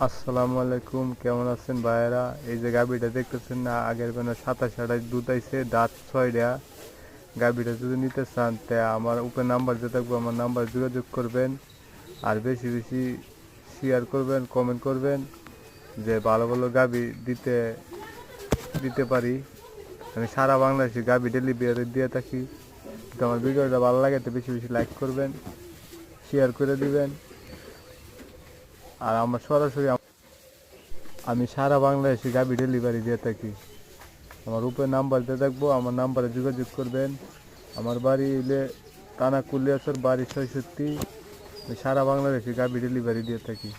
আসসালামু আলাইকুম, কেমন আছেন ভাইয়েরা? এই যে গাভীটা দেখতেছেন না, আগের কোনো 27-28 দুধ আইছে, দাঁত 6টা। গাভীটা যদি নিতে চান তা আমার উপরে নাম্বার যে থাকবো, আমার নাম্বার যোগাযোগ করবেন। আর বেশি বেশি শেয়ার করবেন, কমেন্ট করবেন, যে ভালো ভালো গাভী দিতে দিতে পারি। আমি সারা বাংলাদেশে গাভী ডেলিভারি দিয়ে থাকি। তো আমার ভিডিওটা ভালো লাগে তো বেশি বেশি লাইক করবেন, শেয়ার করে দিবেন। আর আমার সরাসরি আমি সারা বাংলাদেশে গাভী ডেলিভারি দিয়ে থাকি। আমার উপরে নাম্বার দিয়ে থাকবো, আমার নাম্বারে যোগাযোগ করবেন। আমার বাড়ি হইলে থানা কুলিয়াচর, বাড়ি 66। সারা বাংলাদেশে গাভী ডেলিভারি দিয়ে থাকি।